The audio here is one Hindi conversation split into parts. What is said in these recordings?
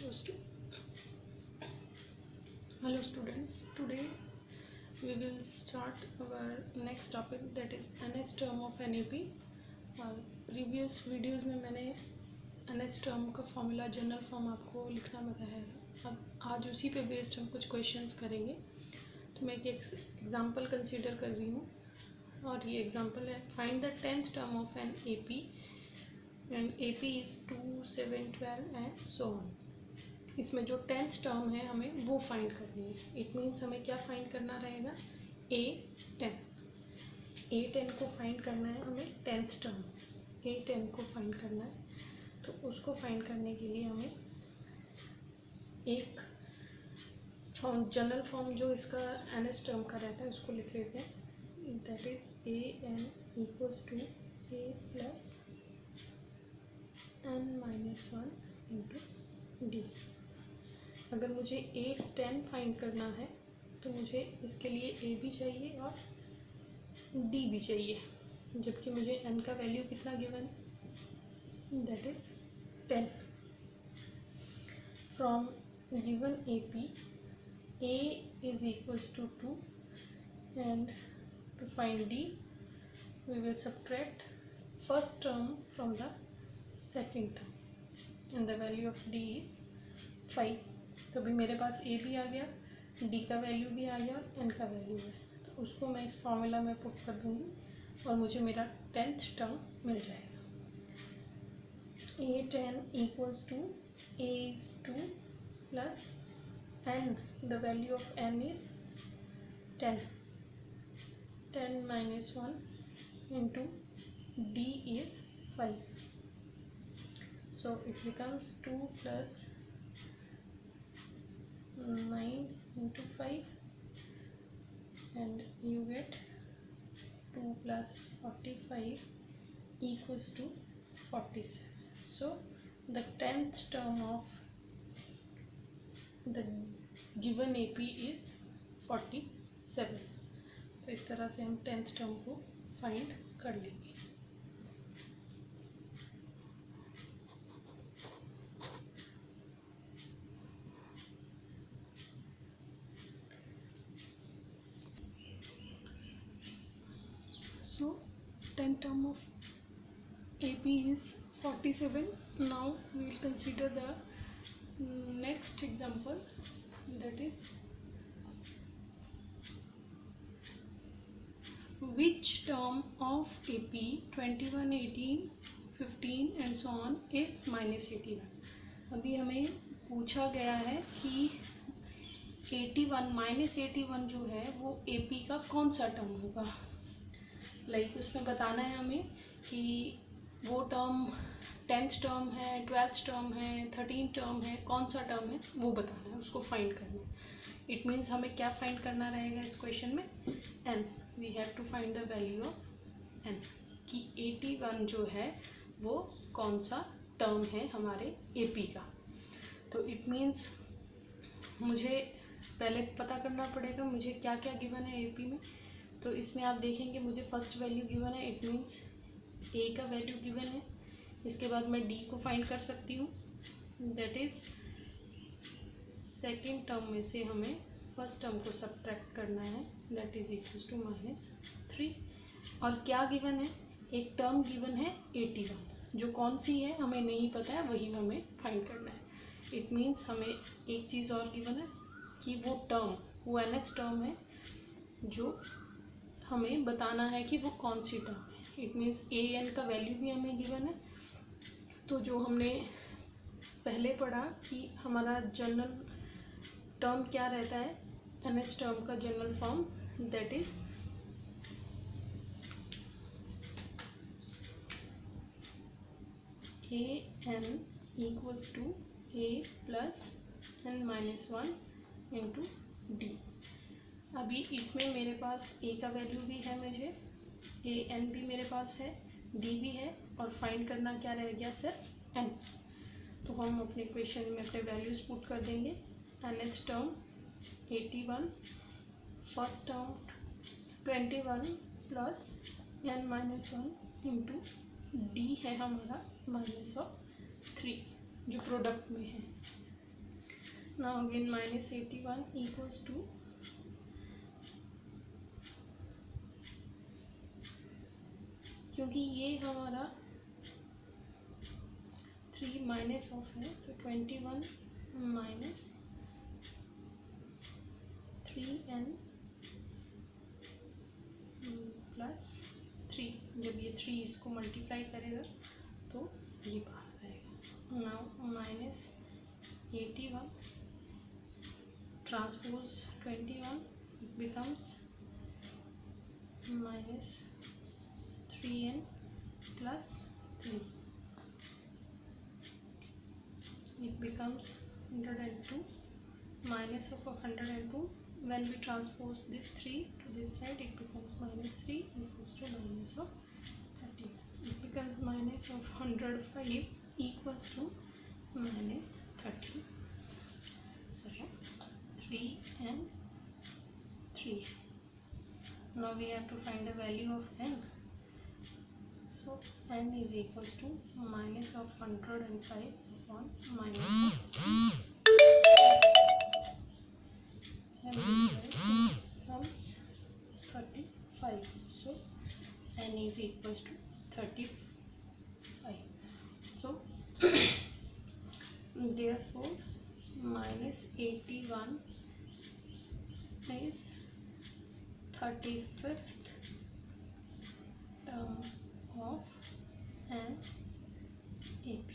Hello students, today we will start our next topic, that is NH term of NAP. Previous videos में मैंने NH टर्म का फॉर्मूला जनरल फॉर्म आपको लिखना बताया था। अब आज उसी पे बेस्ड हम कुछ क्वेश्चंस करेंगे। तो मैं एक एग्जांपल कंसीडर कर रही हूँ और ये एग्जांपल है, find the 10th term of an AP and AP is 2, 7, 12 and so on. इसमें जो 10th टर्म है हमें वो फाइंड करनी है। इट मीन्स हमें क्या फाइंड करना रहेगा, A10 को फाइंड करना है हमें। 10th टर्म A10 को फाइंड करना है, तो उसको फाइंड करने के लिए हमें एक जनरल फॉर्म जो इसका NH टर्म का रहता है उसको लिख लेते हैं, that is AN equals to A plus n-1 into D। अगर मुझे A10 फाइंड करना है तो मुझे इसके लिए A भी चाहिए और D भी चाहिए, जबकि मुझे n का वैल्यू कितना गिवन है, that is 10। From given AP A is equals to 2 and to find D we will subtract first term from the second term and the value of D is 5। तो अभी मेरे पास A भी आ गया, D का वैल्यू भी आ गया और N का वैल्यू है, तो उसको मैं इस फॉर्मूला में पुट कर दूँगी और मुझे मेरा 10th टर्म मिल जाएगा। A10 equals to A is 2 plus N, the value of N is 10, 10 minus 1 into D is 5, so it becomes 2 plus 9 into 5 and you get 2 plus 45 equals to 47. So the 10th term of the given AP is 47। तो इस तरह से हम 10th टर्म को फाइंड कर लेंगे। So 10th term of AP is 47. Now we will consider the next example, that is which term of AP 21, 18, 15 and so on is -81। अभी हमें पूछा गया है कि 81 -81 जो है वो AP का कौन सा टर्म होगा। लाइक उसमें बताना है हमें कि वो टर्म 10th टर्म है, 12th टर्म है, 13th टर्म है, कौन सा टर्म है वो बताना है, उसको फाइंड करना है। इट मीन्स हमें क्या फाइंड करना रहेगा इस क्वेश्चन में, n। We have to find the value of n कि 81 जो है वो कौन सा टर्म है हमारे AP का। तो इट मीन्स मुझे पहले पता करना पड़ेगा मुझे क्या क्या गिवन है AP में। तो इसमें आप देखेंगे मुझे फर्स्ट वैल्यू गिवन है, इट मीन्स A का वैल्यू गिवन है। इसके बाद मैं D को फाइंड कर सकती हूँ, दैट इज़ सेकेंड टर्म में से हमें फर्स्ट टर्म को सब्ट्रैक्ट करना है, दैट इज़ इक्वल्स टू -3। और क्या गिवन है, एक टर्म गिवन है 81, जो कौन सी है हमें नहीं पता है, वही हमें फाइंड करना है। इट मीन्स हमें एक चीज़ और गिवन है कि वो टर्म, वो NH टर्म है जो हमें बताना है कि वो कौन सी टर्म है। इट मीन्स AN का वैल्यू भी हमें गिवन है। तो जो हमने पहले पढ़ा कि हमारा जनरल टर्म क्या रहता है, NH टर्म का general form, that is AN equals to A plus n-1 into D। अभी इसमें मेरे पास A का वैल्यू भी है, मुझे AN भी मेरे पास है, D भी है, और फाइंड करना क्या रह गया, सिर्फ N। तो हम अपने क्वेश्चन में अपने वैल्यूज़ पुट कर देंगे। NH term 81, first term 21 plus n-1 into D है हमारा -3 जो प्रोडक्ट में है। नाउ अगेन -81 इक्वल्स टू क्योंकि ये हमारा 3 माइनस ऑफ है तो 21 माइनस 3n प्लस 3, जब ये 3 इसको मल्टीप्लाई करेगा तो ये बाहर आएगा। Now -81 transpose 21 it becomes -3n plus 3, it becomes 102 minus of 102. When we transpose this 3 to this side, it becomes -3 equals to minus of 31. It becomes minus of 105 equals to minus 30. So 3 and 3. Now we have to find the value of n. So n is equals to minus of 105 upon minus of n becomes 35. So n is equals to 35. So therefore -81 is 35th term of an AP.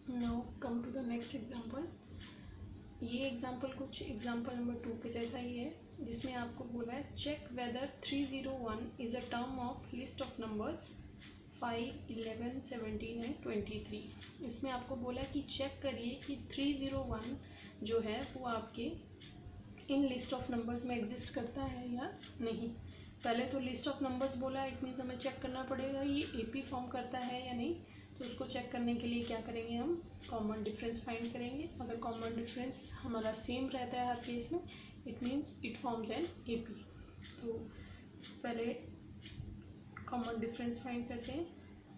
Now come to the next example. ये एग्जाम्पल कुछ एग्जाम्पल नंबर 2 के जैसा ही है, जिसमें आपको बोला है check whether 301 is a term of list of numbers 5, 11, 17 and 23। इसमें आपको बोला कि चेक करिए कि 301 जो है वो आपके इन लिस्ट ऑफ नंबर्स में एग्जिस्ट करता है या नहीं। पहले तो लिस्ट ऑफ नंबर्स बोला, इट मीन्स हमें चेक करना पड़ेगा ये एपी फॉर्म करता है या नहीं। तो उसको चेक करने के लिए क्या करेंगे, हम कॉमन डिफरेंस फाइंड करेंगे। अगर कॉमन डिफरेंस हमारा सेम रहता है हर केस में, it means it forms an AP. तो पहले कॉमन डिफरेंस फाइंड करते हैं।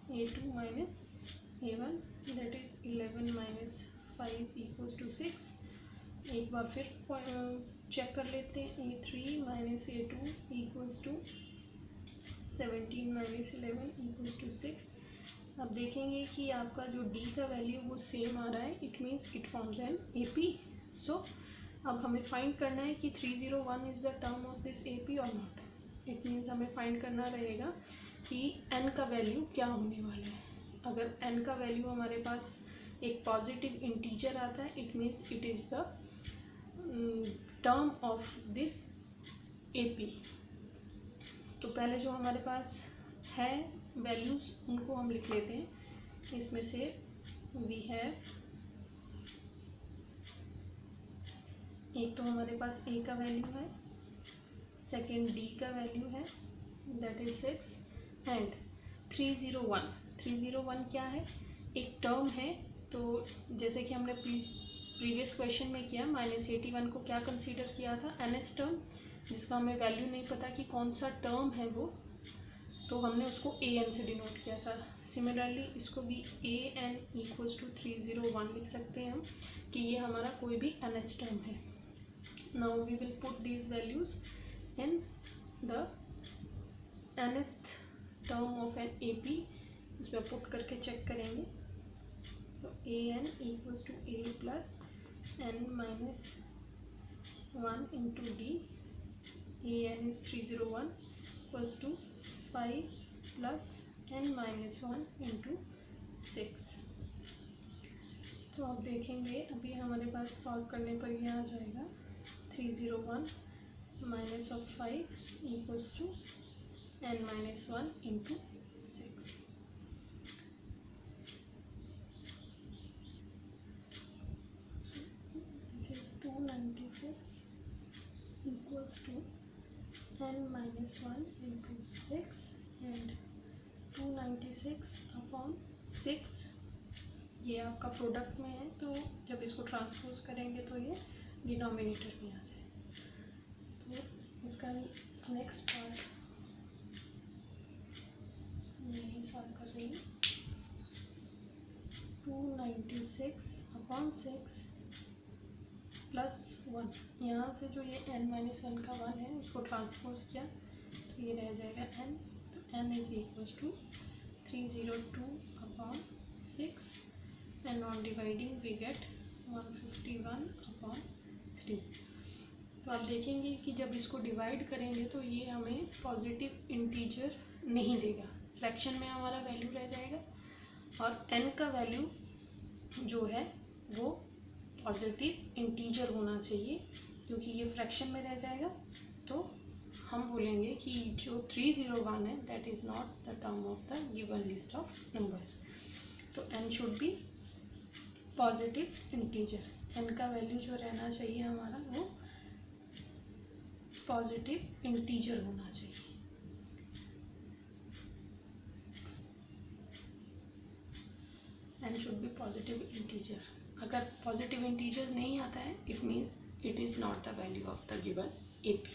a2 minus a1 that is 11 minus 5 equals to 6। एक बार फिर चेक कर लेते हैं। a3 minus a2 equals to 17 minus 11 equals to 6। अब देखेंगे कि आपका जो d का वैल्यू वो सेम आ रहा है, it means it forms N AP। सो अब हमें फाइंड करना है कि 301 is the term of this AP और नॉट। इट मीन्स हमें फाइंड करना रहेगा कि n का वैल्यू क्या होने वाला है। अगर n का वैल्यू हमारे पास एक पॉजिटिव इंटीजर आता है, it means it is the term of this AP। तो पहले जो हमारे पास है वैल्यूज़ उनको हम लिख लेते हैं। इसमें से वी हैव, एक तो हमारे पास a का वैल्यू है, सेकेंड d का वैल्यू है दैट इज 6 एंड 301। 301 क्या है, एक टर्म है। तो जैसे कि हमने प्रीवियस क्वेश्चन में किया, -81 को क्या कंसीडर किया था, nth टर्म, जिसका हमें वैल्यू नहीं पता कि कौन सा टर्म है वो, तो हमने उसको an से डिनोट किया था। सिमिलरली इसको भी an इक्वल्स टू 301 लिख सकते हैं हम कि ये हमारा कोई भी nth टर्म है। Now we will put these values in the nth term of an AP। उसमें पुट करके चेक करेंगे। तो an equals to a plus n minus 1 into d। an is 301 equals to 5 plus n minus 1 into 6। तो आप देखेंगे अभी हमारे पास सॉल्व करने पर ये आ जाएगा 301 minus of 5 equals to n minus 1 into 6। So this is 296 equals to n minus 1 into 6 and 296 upon 6। ये आपका प्रोडक्ट में है, तो जब इसको ट्रांसपोज करेंगे तो ये डिनोमिनेटर में आ जाए। तो इसका नेक्स्ट पार्ट यही सॉल्व कर जाएगी 296/6 +1। यहाँ से जो ये n-1 का 1 है उसको ट्रांसपोज किया तो ये रह जाएगा n, तो n is equals to 302/6 and on dividing we get 151/3। तो आप देखेंगे कि जब इसको डिवाइड करेंगे तो ये हमें पॉजिटिव इंटीजर नहीं देगा, फ्रैक्शन में हमारा वैल्यू रह जाएगा और n का वैल्यू जो है वो पॉजिटिव इंटीजर होना चाहिए क्योंकि ये फ्रैक्शन में रह जाएगा। तो हम बोलेंगे कि जो 301 है that is not the term of the given list of numbers. तो n should be positive integer, n का वैल्यू जो रहना चाहिए हमारा वो पॉजिटिव इंटीजर होना चाहिए। n should be positive integer। अगर पॉजिटिव इंटीजर्स नहीं आता है it means it is not the value of the given AP।